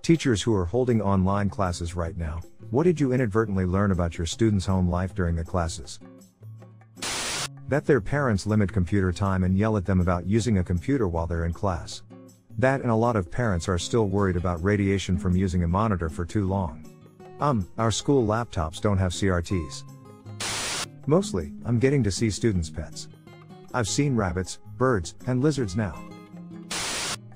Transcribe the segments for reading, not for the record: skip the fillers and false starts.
Teachers who are holding online classes right now, what did you inadvertently learn about your students' home life during the classes? That their parents limit computer time and yell at them about using a computer while they're in class. That and a lot of parents are still worried about radiation from using a monitor for too long. Our school laptops don't have CRTs. Mostly, I'm getting to see students' pets. I've seen rabbits, birds, and lizards now.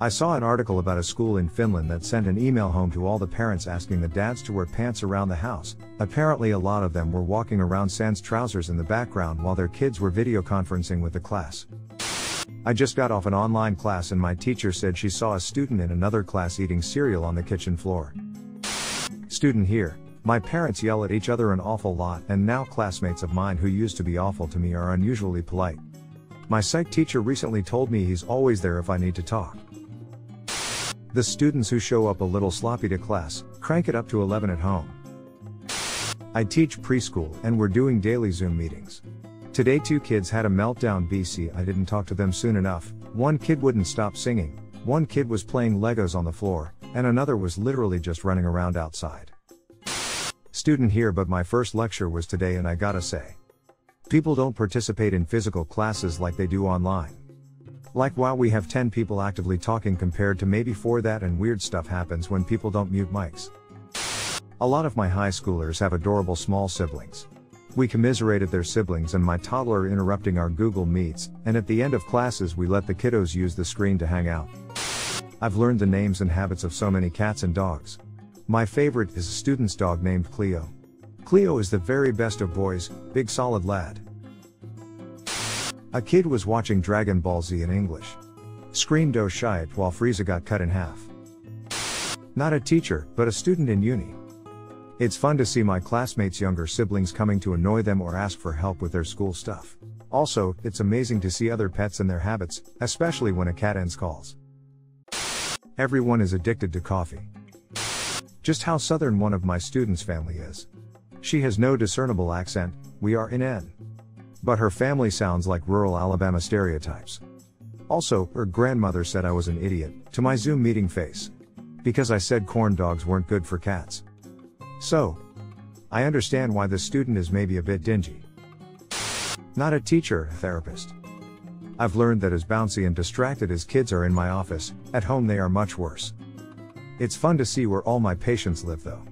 I saw an article about a school in Finland that sent an email home to all the parents asking the dads to wear pants around the house. Apparently a lot of them were walking around sans trousers in the background while their kids were video conferencing with the class. I just got off an online class and my teacher said she saw a student in another class eating cereal on the kitchen floor. Student here, my parents yell at each other an awful lot and now classmates of mine who used to be awful to me are unusually polite. My psych teacher recently told me he's always there if I need to talk. The students who show up a little sloppy to class, crank it up to 11 at home. I teach preschool and we're doing daily Zoom meetings. Today 2 kids had a meltdown BC I didn't talk to them soon enough, one kid wouldn't stop singing, one kid was playing Legos on the floor, and another was literally just running around outside. Student here but my first lecture was today and I gotta say. People don't participate in physical classes like they do online. Like wow we have 10 people actively talking compared to maybe 4 that and weird stuff happens when people don't mute mics. A lot of my high schoolers have adorable small siblings. We commiserated their siblings and my toddler interrupting our Google Meets, and at the end of classes we let the kiddos use the screen to hang out. I've learned the names and habits of so many cats and dogs. My favorite is a student's dog named Cleo. Cleo is the very best of boys, big solid lad. A kid was watching Dragon Ball Z in English. Screamed oh shit while Frieza got cut in half. Not a teacher, but a student in uni. It's fun to see my classmates' younger siblings coming to annoy them or ask for help with their school stuff. Also, it's amazing to see other pets and their habits, especially when a cat ends calls. Everyone is addicted to coffee. Just how southern one of my students' family is. She has no discernible accent, we are in N. But her family sounds like rural Alabama stereotypes. Also, her grandmother said I was an idiot, to my Zoom meeting face. Because I said corn dogs weren't good for cats. So, I understand why this student is maybe a bit dingy. Not a teacher, therapist. I've learned that as bouncy and distracted as kids are in my office, at home they are much worse. It's fun to see where all my patients live though.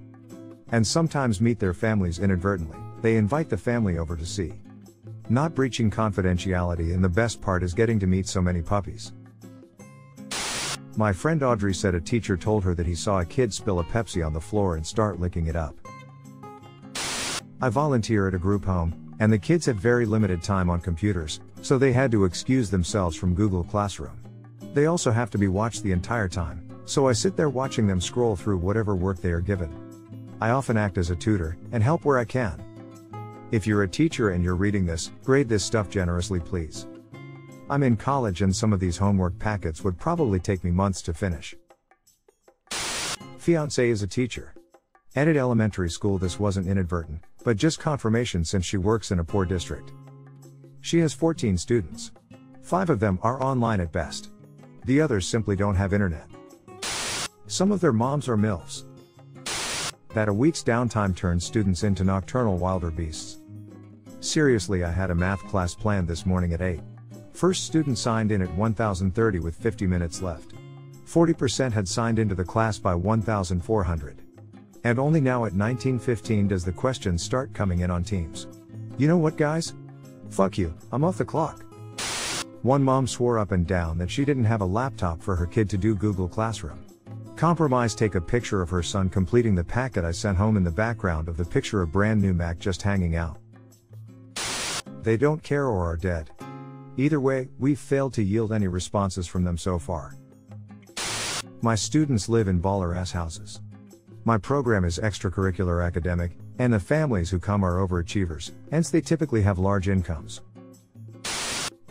And sometimes meet their families inadvertently, they invite the family over to see. Not breaching confidentiality and the best part is getting to meet so many puppies. My friend Audrey said a teacher told her that he saw a kid spill a Pepsi on the floor and start licking it up. I volunteer at a group home, and the kids have very limited time on computers, so they had to excuse themselves from Google Classroom. They also have to be watched the entire time, so I sit there watching them scroll through whatever work they are given. I often act as a tutor, and help where I can. If you're a teacher and you're reading this, grade this stuff generously please. I'm in college and some of these homework packets would probably take me months to finish. Fiancé is a teacher. At elementary school this wasn't inadvertent, but just confirmation since she works in a poor district. She has 14 students. 5 of them are online at best. The others simply don't have internet. Some of their moms are MILFs. That a week's downtime turns students into nocturnal wilder beasts. Seriously, I had a math class planned this morning at 8. First student signed in at 1030 with 50 minutes left. 40% had signed into the class by 1400. And only now at 19:15 does the questions start coming in on Teams. You know what guys? Fuck you, I'm off the clock. One mom swore up and down that she didn't have a laptop for her kid to do Google Classroom. Compromise, take a picture of her son completing the packet I sent home in the background of the picture of brand new Mac just hanging out. They don't care or are dead. Either way, we've failed to yield any responses from them so far. My students live in baller ass houses. My program is extracurricular academic, and the families who come are overachievers, hence they typically have large incomes.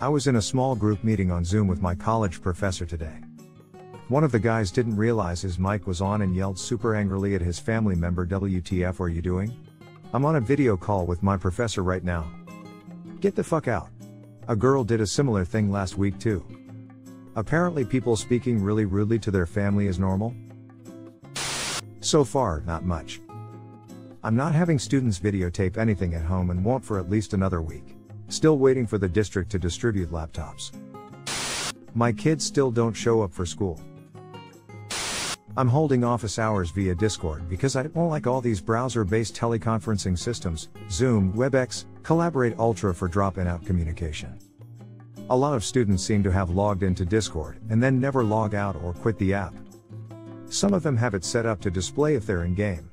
I was in a small group meeting on Zoom with my college professor today. One of the guys didn't realize his mic was on and yelled super angrily at his family member, "WTF are you doing? I'm on a video call with my professor right now. Get the fuck out." A girl did a similar thing last week too. Apparently people speaking really rudely to their family is normal. So far, not much. I'm not having students videotape anything at home and won't for at least another week. Still waiting for the district to distribute laptops. My kids still don't show up for school. I'm holding office hours via Discord because I don't like all these browser-based teleconferencing systems, Zoom, WebEx, Collaborate Ultra for drop-in-out communication. A lot of students seem to have logged into Discord and then never log out or quit the app. Some of them have it set up to display if they're in-game.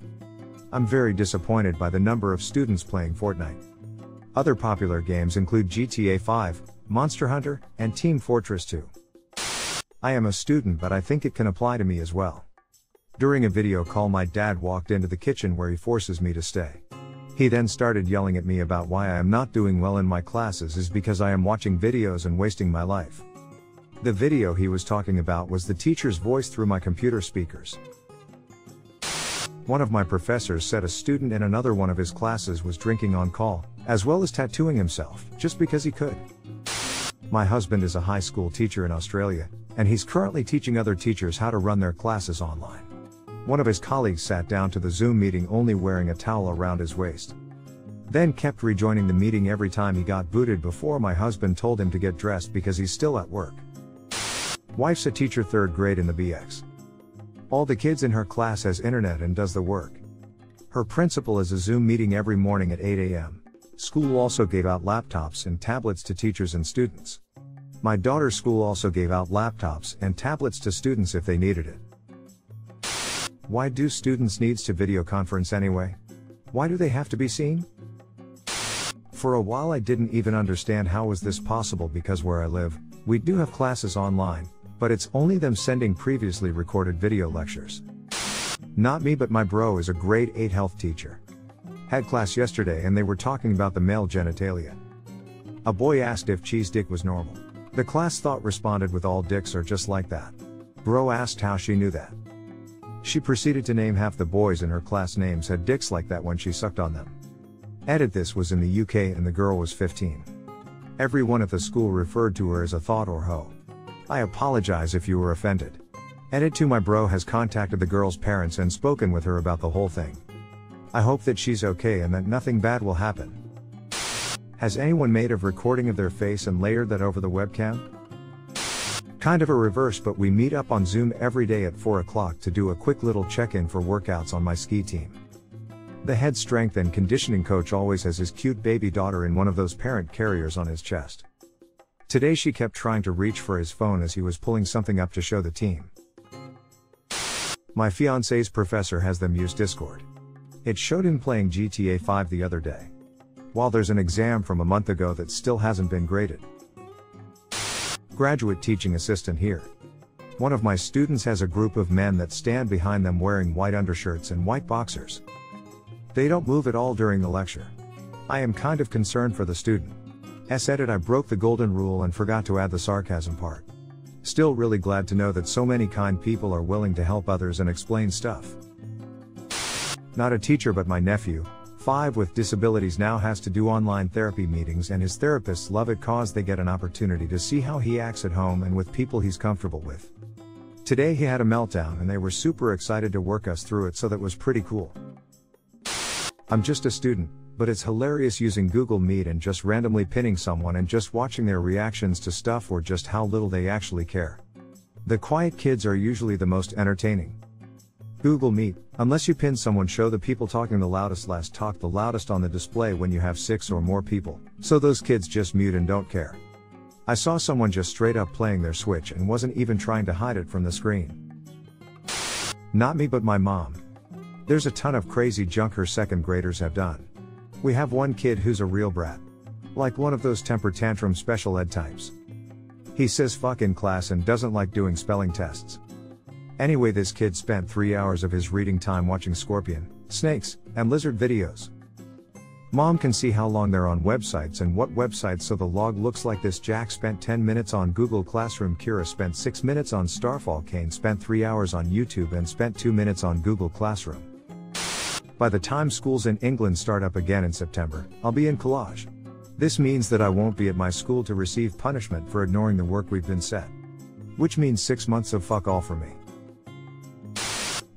I'm very disappointed by the number of students playing Fortnite. Other popular games include GTA 5, Monster Hunter, and Team Fortress 2. I am a student, but I think it can apply to me as well. During a video call, my dad walked into the kitchen where he forces me to stay. He then started yelling at me about why I am not doing well in my classes is because I am watching videos and wasting my life. The video he was talking about was the teacher's voice through my computer speakers. One of my professors said a student in another one of his classes was drinking on call, as well as tattooing himself, just because he could. My husband is a high school teacher in Australia, and he's currently teaching other teachers how to run their classes online. One of his colleagues sat down to the Zoom meeting only wearing a towel around his waist. Then kept rejoining the meeting every time he got booted before my husband told him to get dressed because he's still at work. Wife's a teacher 3rd grade in the BX. All the kids in her class has internet and does the work. Her principal is a Zoom meeting every morning at 8 a.m. School also gave out laptops and tablets to teachers and students. My daughter's school also gave out laptops and tablets to students if they needed it. Why do students need to video conference anyway? Why do they have to be seen? For a while I didn't even understand how was this possible because where I live, we do have classes online, but it's only them sending previously recorded video lectures. Not me, but my bro is a grade 8 health teacher. Had class yesterday and they were talking about the male genitalia. A boy asked if cheese dick was normal. The class thought responded with all dicks are just like that. Bro asked how she knew that. She proceeded to name half the boys in her class names had dicks like that when she sucked on them. Edit, this was in the UK and the girl was 15. Everyone at the school referred to her as a thought or hoe. I apologize if you were offended. Edit 2, my bro has contacted the girl's parents and spoken with her about the whole thing. I hope that she's okay and that nothing bad will happen. Has anyone made a recording of their face and layered that over the webcam? Kind of a reverse, but we meet up on Zoom every day at 4 o'clock to do a quick little check-in for workouts on my ski team. The head strength and conditioning coach always has his cute baby daughter in one of those parent carriers on his chest. Today she kept trying to reach for his phone as he was pulling something up to show the team. My fiance's professor has them use Discord. It showed him playing GTA 5 the other day. While there's an exam from a month ago that still hasn't been graded. Graduate teaching assistant here. One of my students has a group of men that stand behind them wearing white undershirts and white boxers. They don't move at all during the lecture. I am kind of concerned for the student. Edit, I broke the golden rule and forgot to add the sarcasm part. Still really glad to know that so many kind people are willing to help others and explain stuff. Not a teacher, but my nephew, 5 with disabilities, now has to do online therapy meetings, and his therapists love it cause they get an opportunity to see how he acts at home and with people he's comfortable with. Today he had a meltdown and they were super excited to work us through it, so that was pretty cool. I'm just a student, but it's hilarious using Google Meet and just randomly pinning someone and just watching their reactions to stuff or just how little they actually care. The quiet kids are usually the most entertaining. Google Meet, unless you pin someone, show the people talking the loudest last talk the loudest on the display when you have 6 or more people, so those kids just mute and don't care. I saw someone just straight up playing their Switch and wasn't even trying to hide it from the screen. Not me, but my mom. There's a ton of crazy junk her 2nd graders have done. We have one kid who's a real brat. Like one of those temper tantrum special ed types. He says fuck in class and doesn't like doing spelling tests. Anyway, this kid spent 3 hours of his reading time watching scorpion, snakes, and lizard videos. Mom can see how long they're on websites and what websites, so the log looks like this. Jack spent 10 minutes on Google Classroom, Kira spent 6 minutes on Starfall, Kane spent 3 hours on YouTube and spent 2 minutes on Google Classroom. By the time schools in England start up again in September, I'll be in collage. This means that I won't be at my school to receive punishment for ignoring the work we've been set. Which means 6 months of fuck all for me.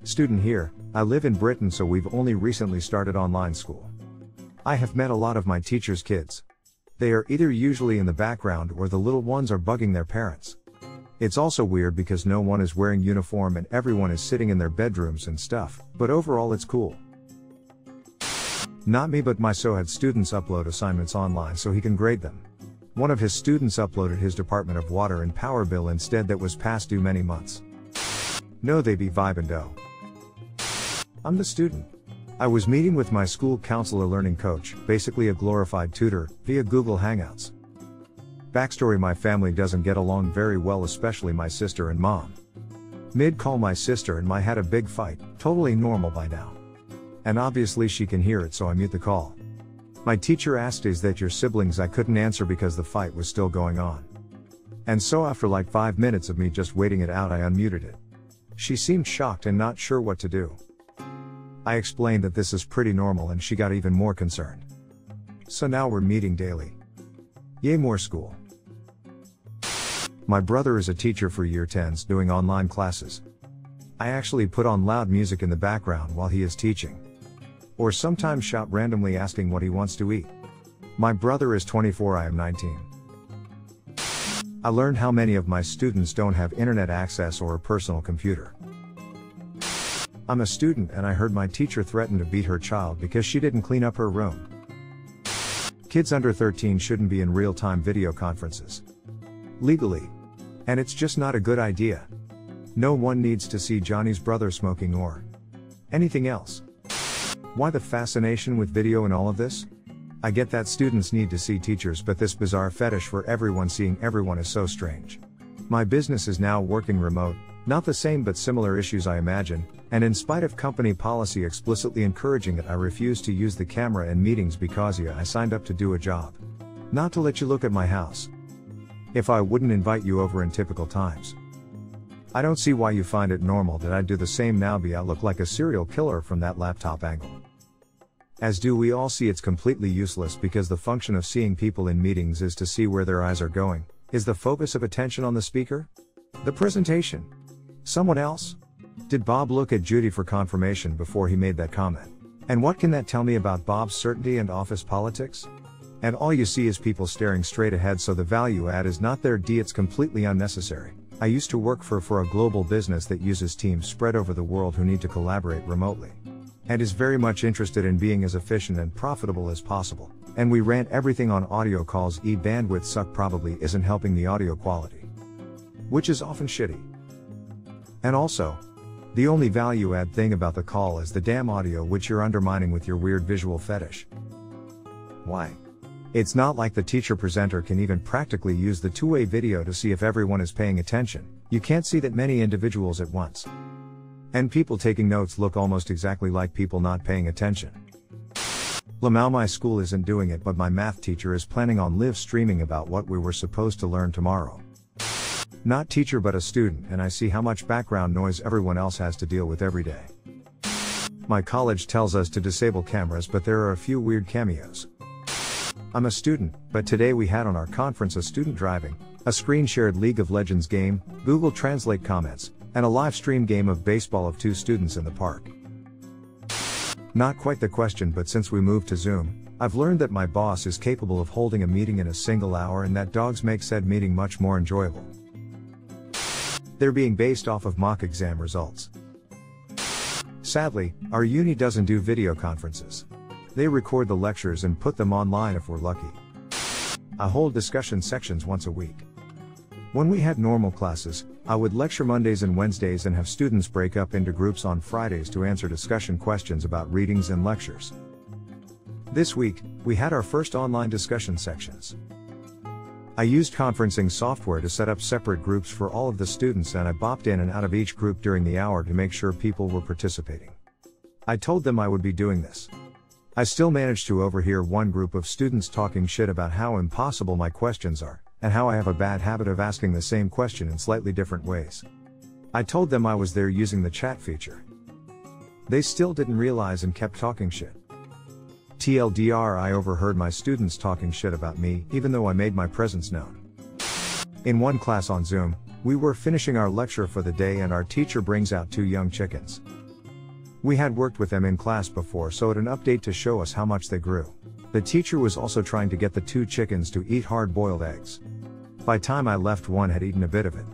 Student here, I live in Britain, so we've only recently started online school. I have met a lot of my teachers' kids. They are either usually in the background or the little ones are bugging their parents. It's also weird because no one is wearing uniform and everyone is sitting in their bedrooms and stuff, but overall it's cool. Not me, but my so had students upload assignments online so he can grade them. One of his students uploaded his Department of Water and Power bill instead that was past due many months. No, they be vibin' dough. I'm the student. I was meeting with my school counselor learning coach, basically a glorified tutor, via Google Hangouts. Backstory: my family doesn't get along very well, especially my sister and mom. Mid-call, my sister and I had a big fight, totally normal by now. And obviously she can hear it, so I mute the call. My teacher asked, "Is that your siblings?" I couldn't answer because the fight was still going on. And so after like 5 minutes of me just waiting it out, I unmuted it. She seemed shocked and not sure what to do. I explained that this is pretty normal and she got even more concerned. So now we're meeting daily. Yay, more school. My brother is a teacher for year 10s doing online classes. I actually put on loud music in the background while he is teaching. Or sometimes shout randomly asking what he wants to eat. My brother is 24, I am 19. I learned how many of my students don't have internet access or a personal computer. I'm a student and I heard my teacher threaten to beat her child because she didn't clean up her room. Kids under 13 shouldn't be in real-time video conferences. Legally. And it's just not a good idea. No one needs to see Johnny's brother smoking or anything else. Why the fascination with video in all of this? I get that students need to see teachers, but this bizarre fetish for everyone seeing everyone is so strange. My business is now working remote, not the same but similar issues I imagine, and in spite of company policy explicitly encouraging it, I refuse to use the camera in meetings because I signed up to do a job. Not to let you look at my house. If I wouldn't invite you over in typical times. I don't see why you find it normal that I do the same now. I look like a serial killer from that laptop angle. As do we all see it's completely useless because the function of seeing people in meetings is to see where their eyes are going. Is the focus of attention on the speaker? The presentation? Someone else? Did Bob look at Judy for confirmation before he made that comment? And what can that tell me about Bob's certainty and office politics? And all you see is people staring straight ahead, so the value add is not there. It's completely unnecessary. I used to work for a global business that uses teams spread over the world who need to collaborate remotely. And is very much interested in being as efficient and profitable as possible. And we ran everything on audio calls. Bandwidth suck probably isn't helping the audio quality. Which is often shitty. And also, the only value add thing about the call is the damn audio, which you're undermining with your weird visual fetish. Why? It's not like the teacher presenter can even practically use the two-way video to see if everyone is paying attention. You can't see that many individuals at once. And people taking notes look almost exactly like people not paying attention. Lamau, my school isn't doing it, but my math teacher is planning on live streaming about what we were supposed to learn tomorrow. Not teacher but a student, and I see how much background noise everyone else has to deal with every day. My college tells us to disable cameras, but there are a few weird cameos. I'm a student, but today we had on our conference a student driving, a screen-shared League of Legends game, Google Translate comments, and a live stream game of baseball of two students in the park. Not quite the question, but since we moved to Zoom, I've learned that my boss is capable of holding a meeting in a single hour, and that dogs make said meeting much more enjoyable. They're being based off of mock exam results. Sadly, our uni doesn't do video conferences. They record the lectures and put them online if we're lucky. I hold discussion sections once a week. When we had normal classes, I would lecture Mondays and Wednesdays and have students break up into groups on Fridays to answer discussion questions about readings and lectures. This week, we had our first online discussion sections. I used conferencing software to set up separate groups for all of the students, and I bopped in and out of each group during the hour to make sure people were participating. I told them I would be doing this. I still managed to overhear one group of students talking shit about how impossible my questions are, and how I have a bad habit of asking the same question in slightly different ways. I told them I was there using the chat feature. They still didn't realize and kept talking shit. TLDR, I overheard my students talking shit about me, even though I made my presence known. In one class on Zoom, we were finishing our lecture for the day and our teacher brings out two young chickens. We had worked with them in class before, so it an update to show us how much they grew. The teacher was also trying to get the 2 chickens to eat hard-boiled eggs. By time I left, one had eaten a bit of it.